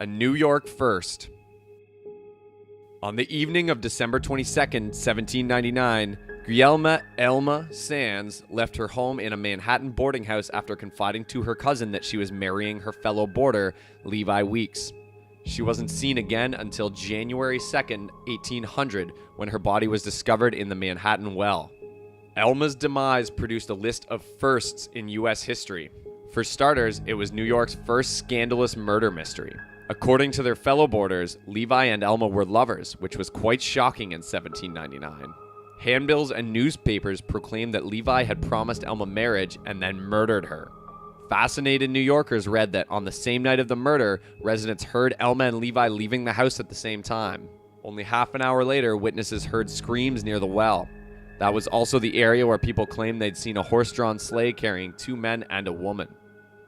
A New York first. On the evening of December 22nd, 1799, Guillerma Elma Sands left her home in a Manhattan boarding house after confiding to her cousin that she was marrying her fellow boarder, Levi Weeks. She wasn't seen again until January 2nd, 1800, when her body was discovered in the Manhattan well. Elma's demise produced a list of firsts in U.S. history. For starters, it was New York's first scandalous murder mystery. According to their fellow boarders, Levi and Elma were lovers, which was quite shocking in 1799. Handbills and newspapers proclaimed that Levi had promised Elma marriage and then murdered her. Fascinated New Yorkers read that on the same night of the murder, residents heard Elma and Levi leaving the house at the same time. Only half an hour later, witnesses heard screams near the well. That was also the area where people claimed they'd seen a horse-drawn sleigh carrying two men and a woman.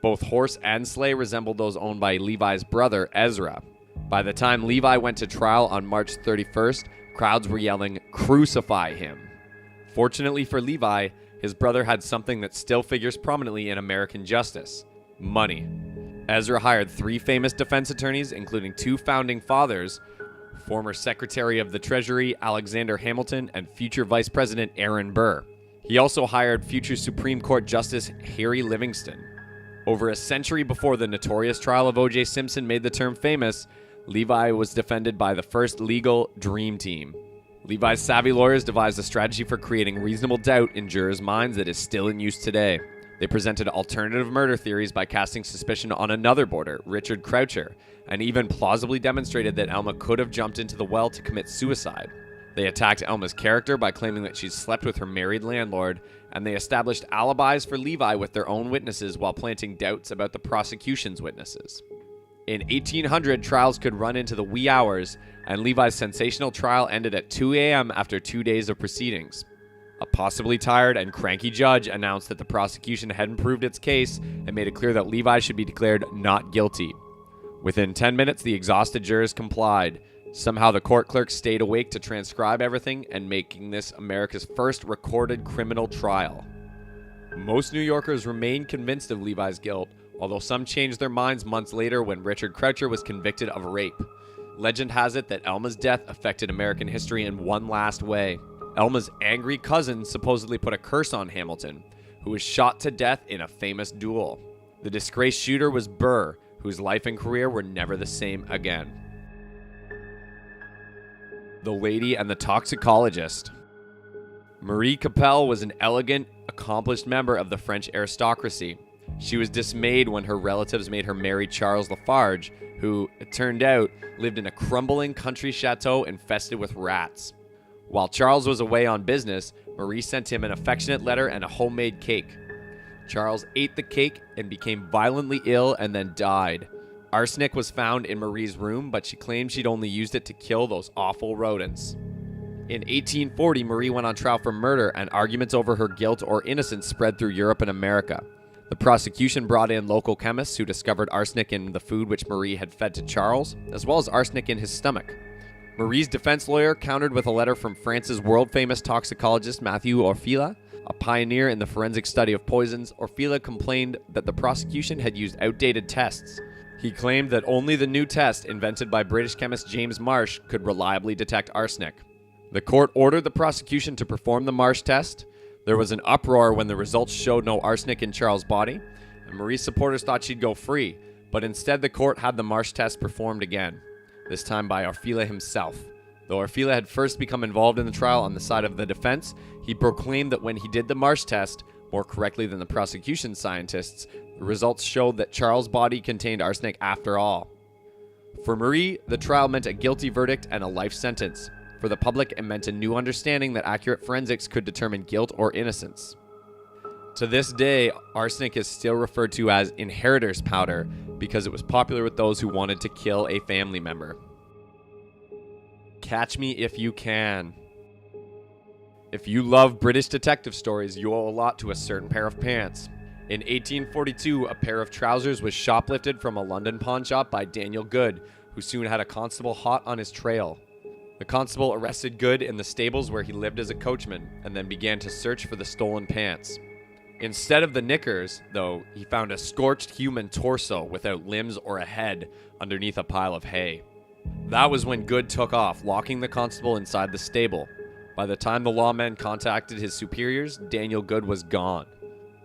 Both horse and sleigh resembled those owned by Levi's brother, Ezra. By the time Levi went to trial on March 31st, crowds were yelling, "Crucify him." Fortunately for Levi, his brother had something that still figures prominently in American justice: money. Ezra hired 3 famous defense attorneys, including 2 founding fathers, former Secretary of the Treasury Alexander Hamilton and future Vice President Aaron Burr. He also hired future Supreme Court Justice Harry Livingston. Over a century before the notorious trial of O.J. Simpson made the term famous, Levi was defended by the first legal dream team. Levi's savvy lawyers devised a strategy for creating reasonable doubt in jurors' minds that is still in use today. They presented alternative murder theories by casting suspicion on another boarder, Richard Croucher, and even plausibly demonstrated that Elma could have jumped into the well to commit suicide. They attacked Elma's character by claiming that she slept with her married landlord, and they established alibis for Levi with their own witnesses while planting doubts about the prosecution's witnesses. In 1800, trials could run into the wee hours, and Levi's sensational trial ended at 2 a.m. after 2 days of proceedings. A possibly tired and cranky judge announced that the prosecution hadn't proved its case and made it clear that Levi should be declared not guilty. Within 10 minutes, the exhausted jurors complied. Somehow the court clerk stayed awake to transcribe everything and making this America's first recorded criminal trial. Most New Yorkers remained convinced of Levi's guilt, although some changed their minds months later when Richard Croucher was convicted of rape. Legend has it that Elma's death affected American history in one last way. Elma's angry cousin supposedly put a curse on Hamilton, who was shot to death in a famous duel. The disgraced shooter was Burr, whose life and career were never the same again. The Lady and the Toxicologist. Marie Capel was an elegant, accomplished member of the French aristocracy. She was dismayed when her relatives made her marry Charles Lafarge, who, it turned out, lived in a crumbling country chateau infested with rats. While Charles was away on business, Marie sent him an affectionate letter and a homemade cake. Charles ate the cake and became violently ill and then died. Arsenic was found in Marie's room, but she claimed she'd only used it to kill those awful rodents. In 1840, Marie went on trial for murder, and arguments over her guilt or innocence spread through Europe and America. The prosecution brought in local chemists who discovered arsenic in the food which Marie had fed to Charles, as well as arsenic in his stomach. Marie's defense lawyer countered with a letter from France's world-famous toxicologist Mathieu Orfila, a pioneer in the forensic study of poisons. Orfila complained that the prosecution had used outdated tests. He claimed that only the new test, invented by British chemist James Marsh, could reliably detect arsenic. The court ordered the prosecution to perform the Marsh test. There was an uproar when the results showed no arsenic in Charles' body, and Marie's supporters thought she'd go free, but instead the court had the Marsh test performed again, this time by Orfila himself. Though Orfila had first become involved in the trial on the side of the defense, he proclaimed that when he did the Marsh test, more correctly than the prosecution scientists, the results showed that Charles' body contained arsenic after all. For Marie, the trial meant a guilty verdict and a life sentence. For the public, it meant a new understanding that accurate forensics could determine guilt or innocence. To this day, arsenic is still referred to as inheritor's powder because it was popular with those who wanted to kill a family member. Catch me if you can. If you love British detective stories, you owe a lot to a certain pair of pants. In 1842, a pair of trousers was shoplifted from a London pawn shop by Daniel Good, who soon had a constable hot on his trail. The constable arrested Good in the stables where he lived as a coachman, and then began to search for the stolen pants. Instead of the knickers, though, he found a scorched human torso without limbs or a head underneath a pile of hay. That was when Good took off, locking the constable inside the stable. By the time the lawmen contacted his superiors, Daniel Good was gone.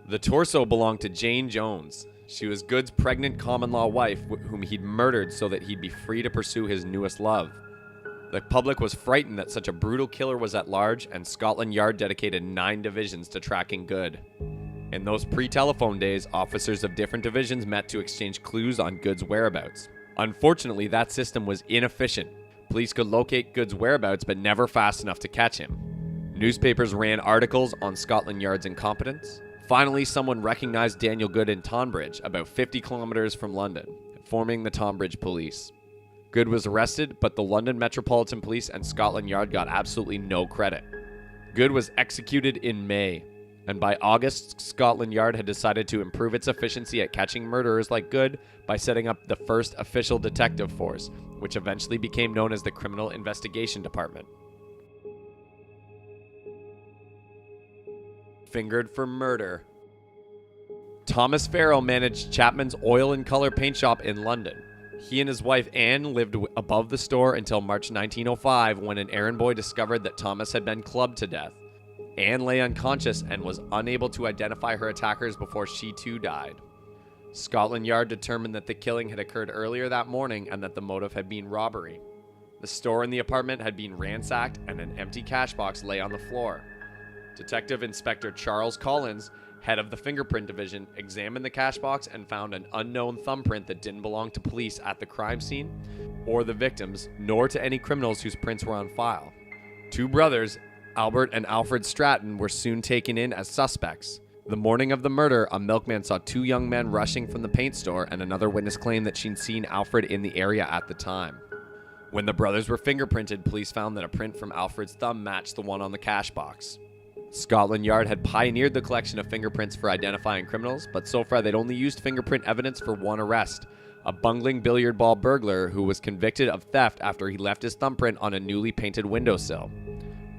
The torso belonged to Jane Jones. She was Good's pregnant common-law wife, whom he'd murdered so that he'd be free to pursue his newest love. The public was frightened that such a brutal killer was at large, and Scotland Yard dedicated 9 divisions to tracking Good. In those pre-telephone days, officers of different divisions met to exchange clues on Good's whereabouts. Unfortunately, that system was inefficient. Police could locate Good's whereabouts, but never fast enough to catch him. Newspapers ran articles on Scotland Yard's incompetence. Finally, someone recognized Daniel Good in Tonbridge, about 50 kilometers from London, forming the Tonbridge Police. Good was arrested, but the London Metropolitan Police and Scotland Yard got absolutely no credit. Good was executed in May, and by August, Scotland Yard had decided to improve its efficiency at catching murderers like Good by setting up the first official detective force, which eventually became known as the Criminal Investigation Department. Fingered for murder. Thomas Farrell managed Chapman's oil and color paint shop in London. He and his wife Anne lived above the store until March 1905, when an errand boy discovered that Thomas had been clubbed to death. Anne lay unconscious and was unable to identify her attackers before she too died. Scotland Yard determined that the killing had occurred earlier that morning and that the motive had been robbery. The store and the apartment had been ransacked, and an empty cash box lay on the floor. Detective Inspector Charles Collins, head of the fingerprint division, examined the cash box and found an unknown thumbprint that didn't belong to police at the crime scene, or the victims, nor to any criminals whose prints were on file. 2 brothers, Albert and Alfred Stratton, were soon taken in as suspects. The morning of the murder, a milkman saw 2 young men rushing from the paint store, and another witness claimed that she'd seen Alfred in the area at the time. When the brothers were fingerprinted, police found that a print from Alfred's thumb matched the one on the cash box. Scotland Yard had pioneered the collection of fingerprints for identifying criminals, but so far they'd only used fingerprint evidence for one arrest, a bungling billiard ball burglar who was convicted of theft after he left his thumbprint on a newly painted windowsill.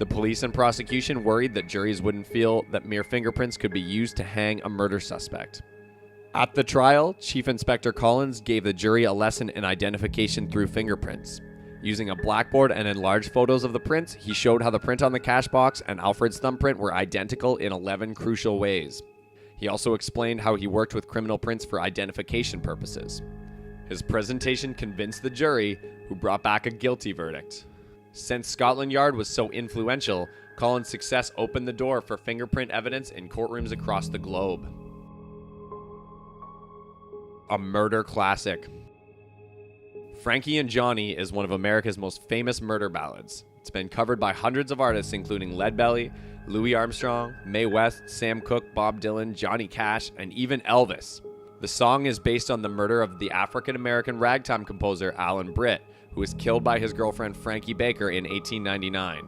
The police and prosecution worried that juries wouldn't feel that mere fingerprints could be used to hang a murder suspect. At the trial, Chief Inspector Collins gave the jury a lesson in identification through fingerprints. Using a blackboard and enlarged photos of the prints, he showed how the print on the cash box and Alfred's thumbprint were identical in 11 crucial ways. He also explained how he worked with criminal prints for identification purposes. His presentation convinced the jury, who brought back a guilty verdict. Since Scotland Yard was so influential, Collins' success opened the door for fingerprint evidence in courtrooms across the globe. A murder classic. Frankie and Johnny is one of America's most famous murder ballads. It's been covered by hundreds of artists including Leadbelly, Louis Armstrong, Mae West, Sam Cooke, Bob Dylan, Johnny Cash, and even Elvis. The song is based on the murder of the African-American ragtime composer Alan Britt, who was killed by his girlfriend Frankie Baker in 1899.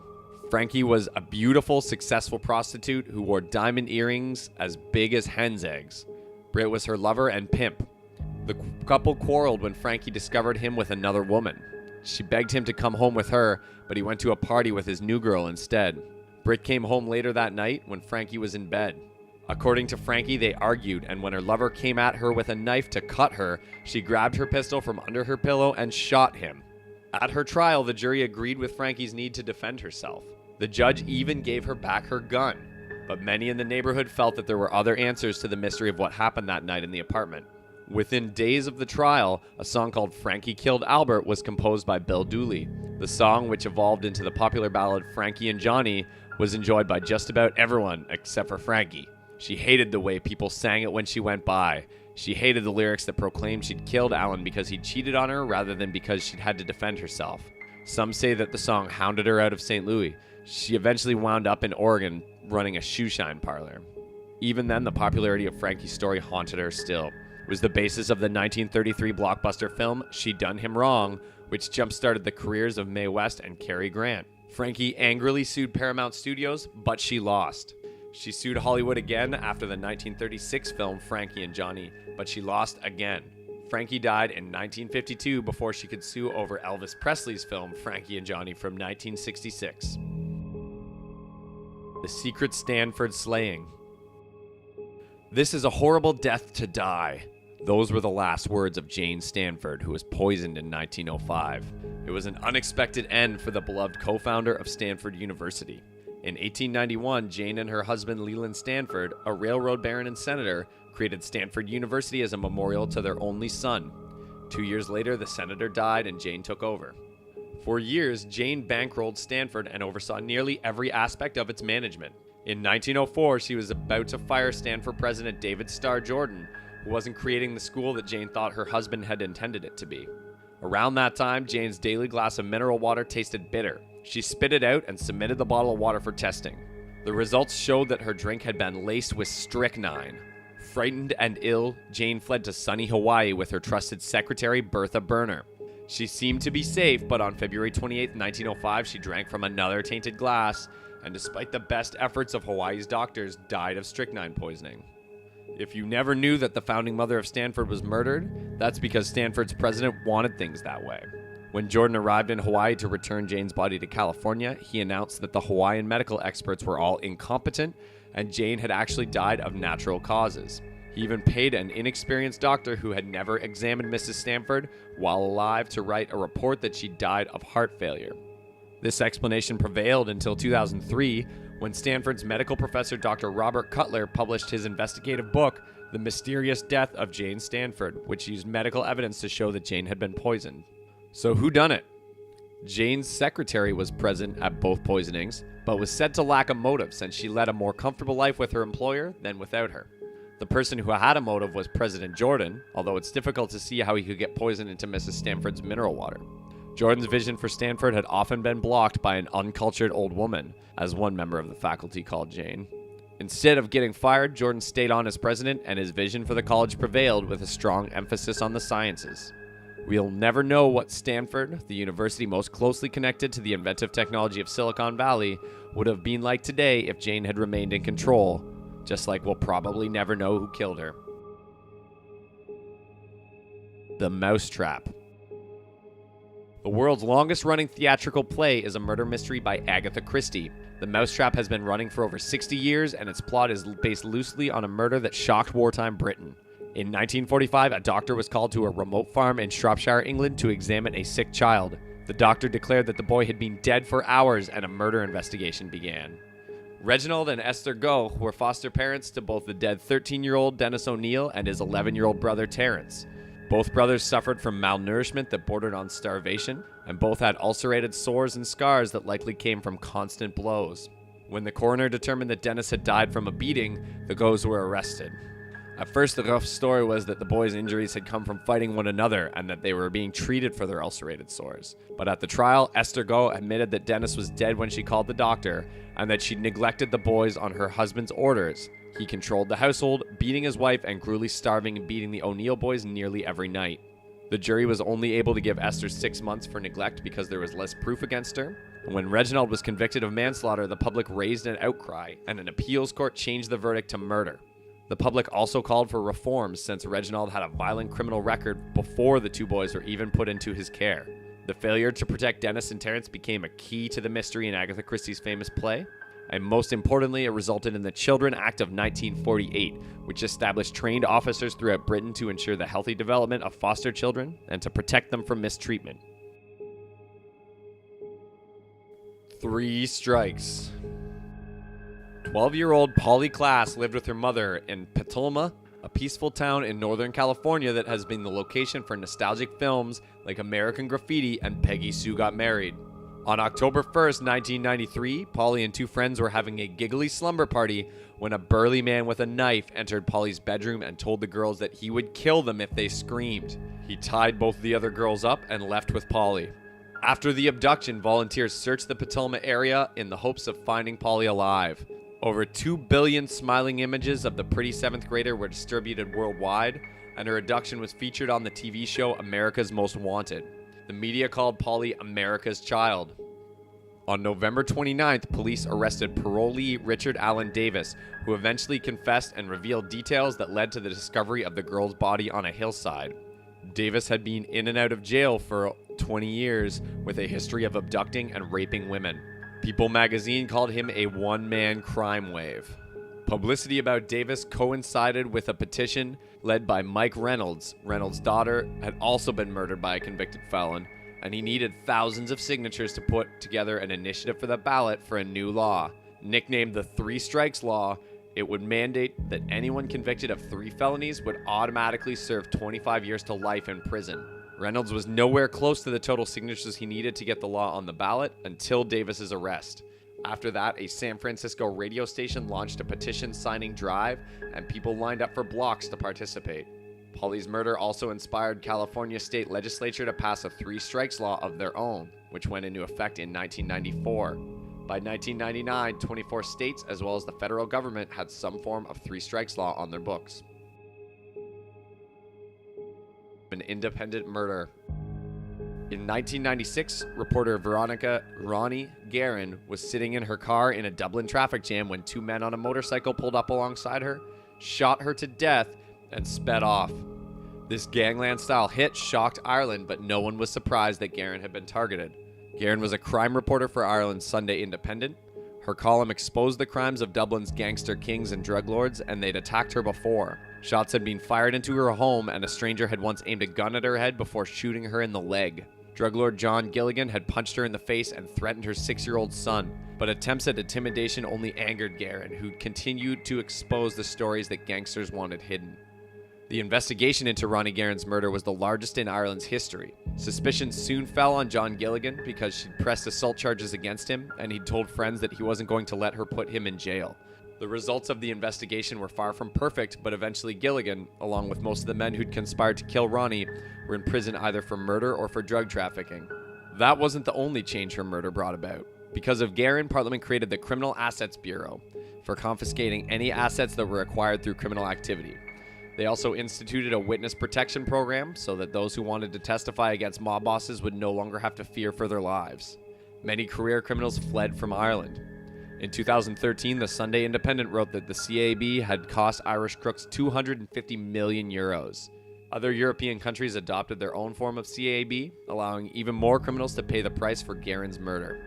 Frankie was a beautiful, successful prostitute who wore diamond earrings as big as hen's eggs. Britt was her lover and pimp. The couple quarreled when Frankie discovered him with another woman. She begged him to come home with her, but he went to a party with his new girl instead. Britt came home later that night when Frankie was in bed. According to Frankie, they argued, and when her lover came at her with a knife to cut her, she grabbed her pistol from under her pillow and shot him. At her trial, the jury agreed with Frankie's need to defend herself. The judge even gave her back her gun, but many in the neighborhood felt that there were other answers to the mystery of what happened that night in the apartment. Within days of the trial, a song called Frankie Killed Albert was composed by Bill Dooley. The song, which evolved into the popular ballad Frankie and Johnny, was enjoyed by just about everyone except for Frankie. She hated the way people sang it when she went by. She hated the lyrics that proclaimed she'd killed Alan because he'd cheated on her rather than because she'd had to defend herself. Some say that the song hounded her out of St. Louis. She eventually wound up in Oregon running a shoeshine parlor. Even then, the popularity of Frankie's story haunted her still. It was the basis of the 1933 blockbuster film She Done Him Wrong, which jump-started the careers of Mae West and Cary Grant. Frankie angrily sued Paramount Studios, but she lost. She sued Hollywood again after the 1936 film Frankie and Johnny, but she lost again. Frankie died in 1952 before she could sue over Elvis Presley's film Frankie and Johnny from 1966. The Secret Stanford Slaying. "This is a horrible death to die." Those were the last words of Jane Stanford, who was poisoned in 1905. It was an unexpected end for the beloved co-founder of Stanford University. In 1891, Jane and her husband Leland Stanford, a railroad baron and senator, created Stanford University as a memorial to their only son. 2 years later, the senator died and Jane took over. For years, Jane bankrolled Stanford and oversaw nearly every aspect of its management. In 1904, she was about to fire Stanford president David Starr Jordan, who wasn't creating the school that Jane thought her husband had intended it to be. Around that time, Jane's daily glass of mineral water tasted bitter. She spit it out and submitted the bottle of water for testing. The results showed that her drink had been laced with strychnine. Frightened and ill, Jane fled to sunny Hawaii with her trusted secretary, Bertha Burner. She seemed to be safe, but on February 28, 1905, she drank from another tainted glass, and despite the best efforts of Hawaii's doctors, died of strychnine poisoning. If you never knew that the founding mother of Stanford was murdered, that's because Stanford's president wanted things that way. When Jordan arrived in Hawaii to return Jane's body to California, he announced that the Hawaiian medical experts were all incompetent, and Jane had actually died of natural causes. He even paid an inexperienced doctor who had never examined Mrs. Stanford while alive to write a report that she died of heart failure. This explanation prevailed until 2003, when Stanford's medical professor Dr. Robert Cutler published his investigative book, The Mysterious Death of Jane Stanford, which used medical evidence to show that Jane had been poisoned. So who done it? Jane's secretary was present at both poisonings, but was said to lack a motive since she led a more comfortable life with her employer than without her. The person who had a motive was President Jordan, although it's difficult to see how he could get poison into Mrs. Stanford's mineral water. Jordan's vision for Stanford had often been blocked by an uncultured old woman, as one member of the faculty called Jane. Instead of getting fired, Jordan stayed on as president, and his vision for the college prevailed with a strong emphasis on the sciences. We'll never know what Stanford, the university most closely connected to the inventive technology of Silicon Valley, would have been like today if Jane had remained in control, just like we'll probably never know who killed her. The Mousetrap. The world's longest-running theatrical play is a murder mystery by Agatha Christie. The Mousetrap has been running for over 60 years, and its plot is based loosely on a murder that shocked wartime Britain. In 1945, a doctor was called to a remote farm in Shropshire, England, to examine a sick child. The doctor declared that the boy had been dead for hours, and a murder investigation began. Reginald and Esther Gough were foster parents to both the dead 13-year-old Dennis O'Neill and his 11-year-old brother Terrence. Both brothers suffered from malnourishment that bordered on starvation, and both had ulcerated sores and scars that likely came from constant blows. When the coroner determined that Dennis had died from a beating, the Goughs were arrested. At first, the rough story was that the boys' injuries had come from fighting one another and that they were being treated for their ulcerated sores. But at the trial, Esther Gough admitted that Dennis was dead when she called the doctor and that she neglected the boys on her husband's orders. He controlled the household, beating his wife and cruelly starving and beating the O'Neill boys nearly every night. The jury was only able to give Esther 6 months for neglect because there was less proof against her. And when Reginald was convicted of manslaughter, the public raised an outcry, and an appeals court changed the verdict to murder. The public also called for reforms since Reginald had a violent criminal record before the two boys were even put into his care. The failure to protect Dennis and Terrence became a key to the mystery in Agatha Christie's famous play. And most importantly, it resulted in the Children Act of 1948, which established trained officers throughout Britain to ensure the healthy development of foster children and to protect them from mistreatment. 3 strikes. 12-year-old Polly Klaas lived with her mother in Petaluma, a peaceful town in Northern California that has been the location for nostalgic films like American Graffiti and Peggy Sue Got Married. On October 1st, 1993, Polly and 2 friends were having a giggly slumber party when a burly man with a knife entered Polly's bedroom and told the girls that he would kill them if they screamed. He tied both the other girls up and left with Polly. After the abduction, volunteers searched the Petaluma area in the hopes of finding Polly alive. Over 2 billion smiling images of the pretty 7th grader were distributed worldwide, and her abduction was featured on the TV show America's Most Wanted. The media called Polly America's Child. On November 29th, police arrested parolee Richard Allen Davis, who eventually confessed and revealed details that led to the discovery of the girl's body on a hillside. Davis had been in and out of jail for 20 years with a history of abducting and raping women. People magazine called him a one-man crime wave. Publicity about Davis coincided with a petition led by Mike Reynolds. Reynolds' daughter had also been murdered by a convicted felon, and he needed thousands of signatures to put together an initiative for the ballot for a new law. Nicknamed the Three Strikes Law, it would mandate that anyone convicted of 3 felonies would automatically serve 25 years to life in prison. Reynolds was nowhere close to the total signatures he needed to get the law on the ballot until Davis's arrest. After that, a San Francisco radio station launched a petition signing drive, and people lined up for blocks to participate. Polly's murder also inspired California state legislature to pass a 3 strikes law of their own, which went into effect in 1994. By 1999, 24 states as well as the federal government had some form of 3 strikes law on their books. An independent murder. In 1996, reporter Veronica "Ronnie" Guerin was sitting in her car in a Dublin traffic jam when 2 men on a motorcycle pulled up alongside her, shot her to death, and sped off. This gangland-style hit shocked Ireland, but no one was surprised that Guerin had been targeted. Guerin was a crime reporter for Ireland's Sunday Independent. Her column exposed the crimes of Dublin's gangster kings and drug lords, and they'd attacked her before. Shots had been fired into her home, and a stranger had once aimed a gun at her head before shooting her in the leg. Drug lord John Gilligan had punched her in the face and threatened her 6-year-old son, but attempts at intimidation only angered Guerin, who continued to expose the stories that gangsters wanted hidden. The investigation into Ronnie Guerin's murder was the largest in Ireland's history. Suspicion soon fell on John Gilligan because she'd pressed assault charges against him, and he'd told friends that he wasn't going to let her put him in jail. The results of the investigation were far from perfect, but eventually Gilligan, along with most of the men who'd conspired to kill Ronnie, were in prison either for murder or for drug trafficking. That wasn't the only change her murder brought about. Because of Guerin, Parliament created the Criminal Assets Bureau for confiscating any assets that were acquired through criminal activity. They also instituted a witness protection program so that those who wanted to testify against mob bosses would no longer have to fear for their lives. Many career criminals fled from Ireland. In 2013, the Sunday Independent wrote that the CAB had cost Irish crooks €250 million. Other European countries adopted their own form of CAB, allowing even more criminals to pay the price for Guerin's murder.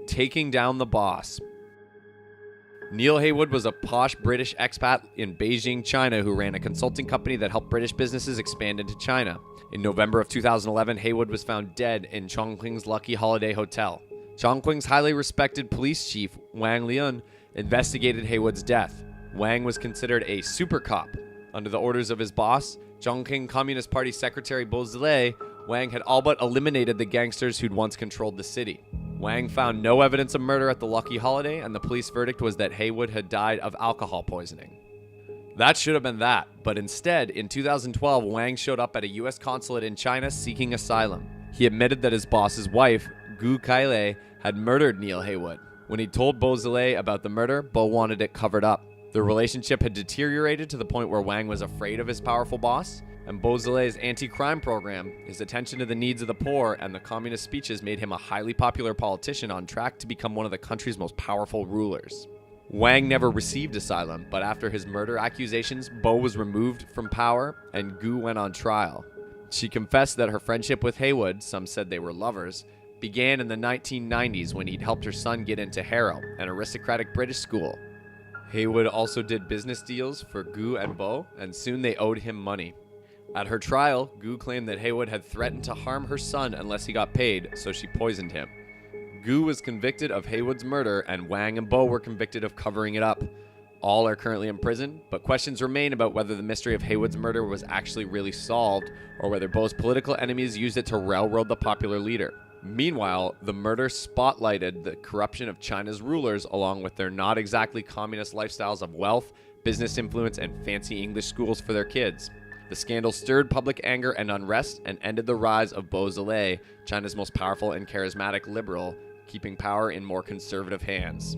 Taking down the boss. Neil Haywood was a posh British expat in Beijing, China, who ran a consulting company that helped British businesses expand into China. In November of 2011, Haywood was found dead in Chongqing's Lucky Holiday Hotel. Chongqing's highly respected police chief, Wang Liun, investigated Haywood's death. Wang was considered a super cop. Under the orders of his boss, Chongqing Communist Party Secretary Beausoleil, Wang had all but eliminated the gangsters who'd once controlled the city. Wang found no evidence of murder at the Lucky Holiday, and the police verdict was that Haywood had died of alcohol poisoning. That should have been that, but instead, in 2012, Wang showed up at a U.S. consulate in China seeking asylum. He admitted that his boss's wife, Gu Kailei, had murdered Neil Haywood. When he told Beausoleil about the murder, Beau wanted it covered up. Their relationship had deteriorated to the point where Wang was afraid of his powerful boss, and Beausoleil's anti-crime program, his attention to the needs of the poor, and the communist speeches made him a highly popular politician on track to become one of the country's most powerful rulers. Wang never received asylum, but after his murder accusations, Beau was removed from power, and Gu went on trial. She confessed that her friendship with Haywood, some said they were lovers, began in the 1990s when he'd helped her son get into Harrow, an aristocratic British school. Haywood also did business deals for Gu and Beau, and soon they owed him money. At her trial, Gu claimed that Haywood had threatened to harm her son unless he got paid, so she poisoned him. Gu was convicted of Haywood's murder, and Wang and Beau were convicted of covering it up. All are currently in prison, but questions remain about whether the mystery of Haywood's murder was actually really solved, or whether Beau's political enemies used it to railroad the popular leader. Meanwhile, the murder spotlighted the corruption of China's rulers along with their not exactly communist lifestyles of wealth, business influence, and fancy English schools for their kids. The scandal stirred public anger and unrest and ended the rise of Beausoleil, China's most powerful and charismatic liberal, keeping power in more conservative hands.